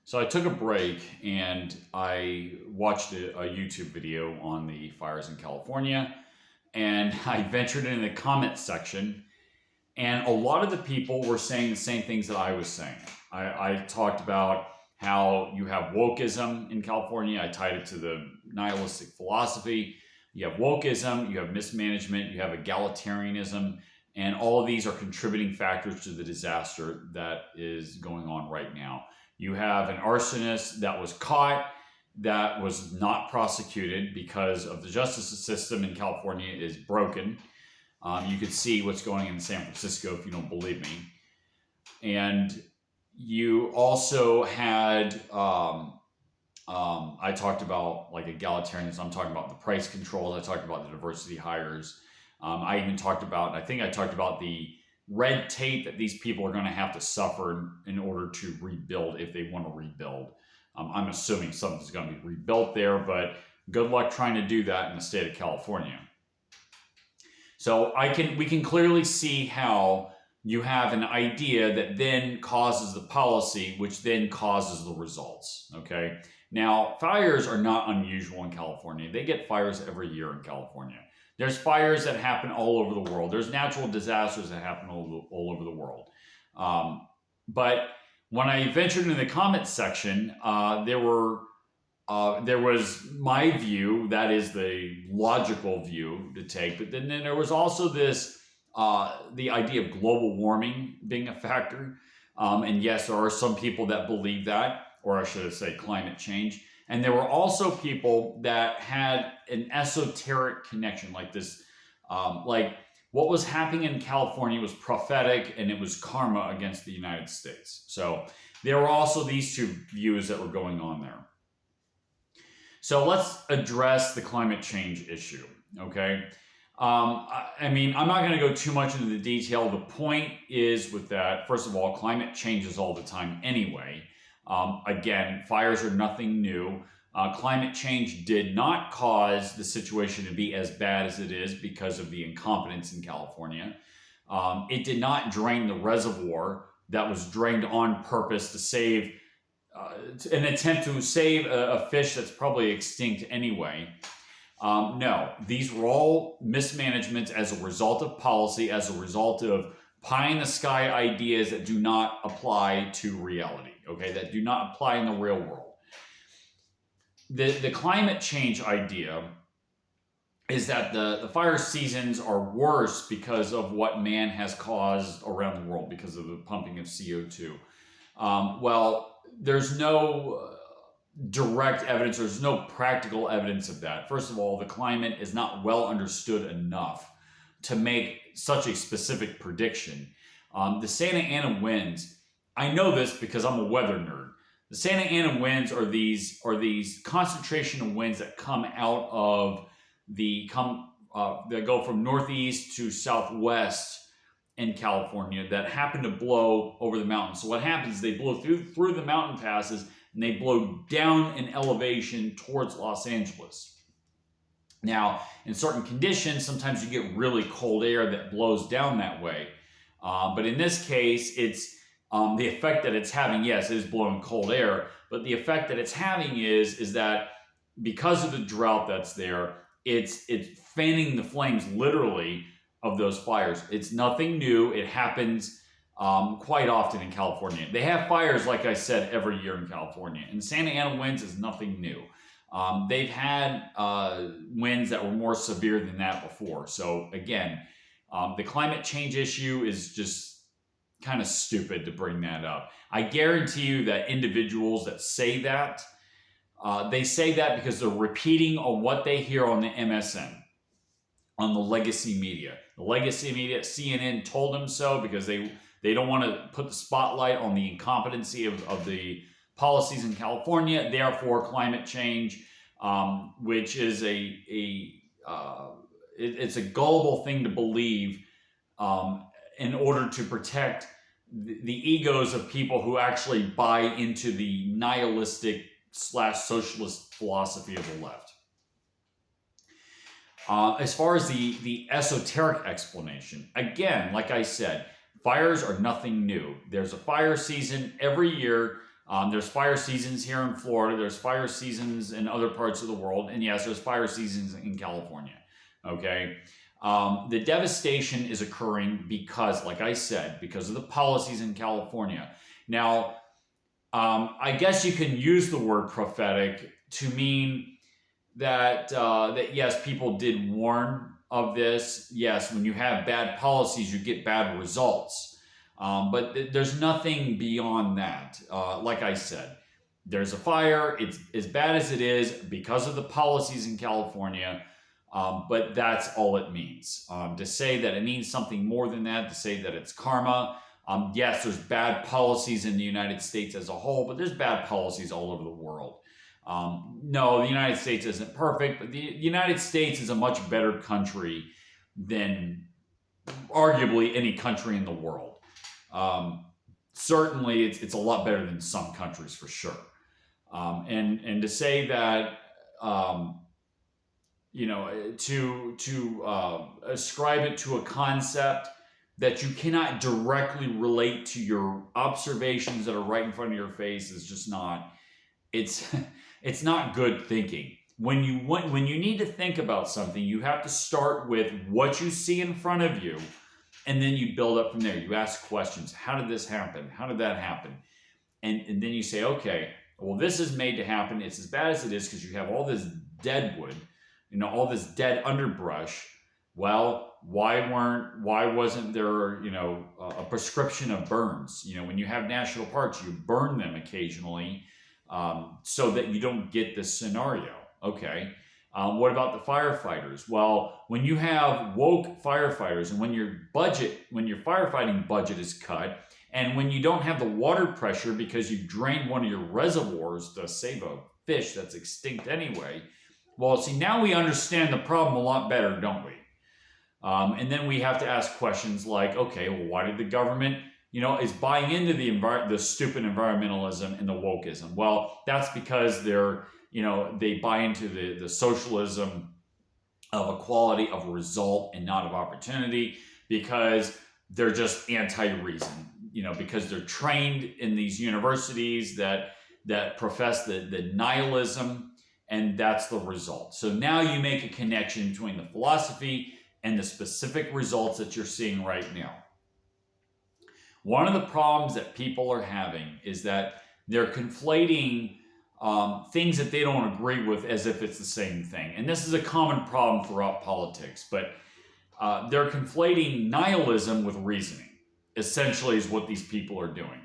So I took a break and I watched a YouTube video on the fires in California, and I ventured into the comment section, and a lot of the people were saying the same things that I was saying. I talked about how you have wokeism in California. I tied it to the nihilistic philosophy. You have wokeism, you have mismanagement, you have egalitarianism, and all of these are contributing factors to the disaster that is going on right now. You have an arsonist that was caught, that was not prosecuted because of the justice system in California is broken. You could see what's going on in San Francisco if you don't believe me. And you also had, I talked about like egalitarianism. I'm talking about the price controls. I talked about the diversity hires. I even talked about, I think I talked about the red tape that these people are going to have to suffer in order to rebuild if they want to rebuild. I'm assuming something's going to be rebuilt there, but good luck trying to do that in the state of California. So we can clearly see how you have an idea that then causes the policy, which then causes the results. Okay. Now, fires are not unusual in California. They get fires every year in California. There's fires that happen all over the world. There's natural disasters that happen all over the world. But when I ventured into the comments section, there was my view, that is the logical view to take, but then there was also this, the idea of global warming being a factor. And yes, there are some people that believe that, or I should say climate change. And there were also people that had an esoteric connection like this, like what was happening in California was prophetic and it was karma against the United States. So there were also these two views that were going on there. So let's address the climate change issue, okay? I mean, I'm not going to go too much into the detail. The point is with that, first of all, climate changes all the time anyway. Again, fires are nothing new. Climate change did not cause the situation to be as bad as it is because of the incompetence in California. It did not drain the reservoir that was drained on purpose to save, an attempt to save a fish that's probably extinct anyway. No, these were all mismanagements as a result of policy, as a result of pie in the sky ideas that do not apply to reality, okay, that do not apply in the real world. The climate change idea is that the fire seasons are worse because of what man has caused around the world because of the pumping of CO2. Well, there's no direct evidence, there's no practical evidence of that. First of all, the climate is not well understood enough to make such a specific prediction. The Santa Ana winds, I know this because I'm a weather nerd. The Santa Ana winds are these concentration of winds that come out of that go from northeast to southwest in California that happen to blow over the mountains. So what happens is they blow through the mountain passes and they blow down in elevation towards Los Angeles. Now, in certain conditions, sometimes you get really cold air that blows down that way. But in this case, it's the effect that it's having, yes, it is blowing cold air, but the effect that it's having is that because of the drought that's there, it's fanning the flames literally of those fires. It's nothing new. It happens quite often in California. They have fires, like I said, every year in California. And Santa Ana winds is nothing new. They've had winds that were more severe than that before. So again, the climate change issue is just kind of stupid to bring that up. I guarantee you that individuals that say that, they say that because they're repeating on what they hear on the MSN, on the legacy media. The legacy media, CNN told them so because they don't want to put the spotlight on the incompetency of the policies in California. Therefore, climate change, which is it's a gullible thing to believe in order to protect the egos of people who actually buy into the nihilistic / socialist philosophy of the left. As far as the esoteric explanation, again, like I said, fires are nothing new. There's a fire season every year. There's fire seasons here in Florida. There's fire seasons in other parts of the world. And yes, there's fire seasons in California. Okay. The devastation is occurring because, like I said, because of the policies in California. Now, I guess you can use the word prophetic to mean that yes, people did warn of this. Yes, when you have bad policies, you get bad results. But there's nothing beyond that. Like I said, there's a fire. It's as bad as it is because of the policies in California. But that's all it means. To say that it means something more than that, to say that it's karma. Yes, there's bad policies in the United States as a whole, but there's bad policies all over the world. No, the United States isn't perfect, but the United States is a much better country than arguably any country in the world. Certainly, it's a lot better than some countries for sure. And to say that, to ascribe it to a concept that you cannot directly relate to your observations that are right in front of your face is just not. It's not good thinking. When you need to think about something, you have to start with what you see in front of you. And then you build up from there. You ask questions. How did this happen? How did that happen? And then you say, okay, well, this is made to happen. It's as bad as it is because you have all this dead wood, all this dead underbrush. Well, why wasn't there, a prescription of burns? When you have national parks, you burn them occasionally so that you don't get this scenario. Okay. What about the firefighters? Well, when you have woke firefighters and when your firefighting budget is cut, and when you don't have the water pressure because you've drained one of your reservoirs to save a fish that's extinct anyway, well, see, now we understand the problem a lot better, don't we? And then we have to ask questions like, okay, well, why did the government, is buying into the stupid environmentalism and the wokeism? Well, that's because they buy into the socialism of equality, of result, and not of opportunity, because they're just anti-reason, because they're trained in these universities that profess the nihilism, and that's the result. So now you make a connection between the philosophy and the specific results that you're seeing right now. One of the problems that people are having is that they're conflating things that they don't agree with as if it's the same thing. And this is a common problem throughout politics, but they're conflating nihilism with reasoning, essentially is what these people are doing.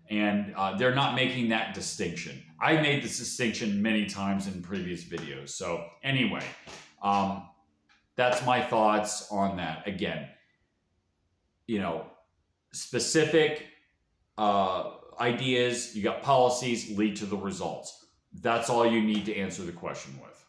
And they're not making that distinction. I made this distinction many times in previous videos. So anyway, that's my thoughts on that. Again, specific ideas, you got policies, lead to the results. That's all you need to answer the question with.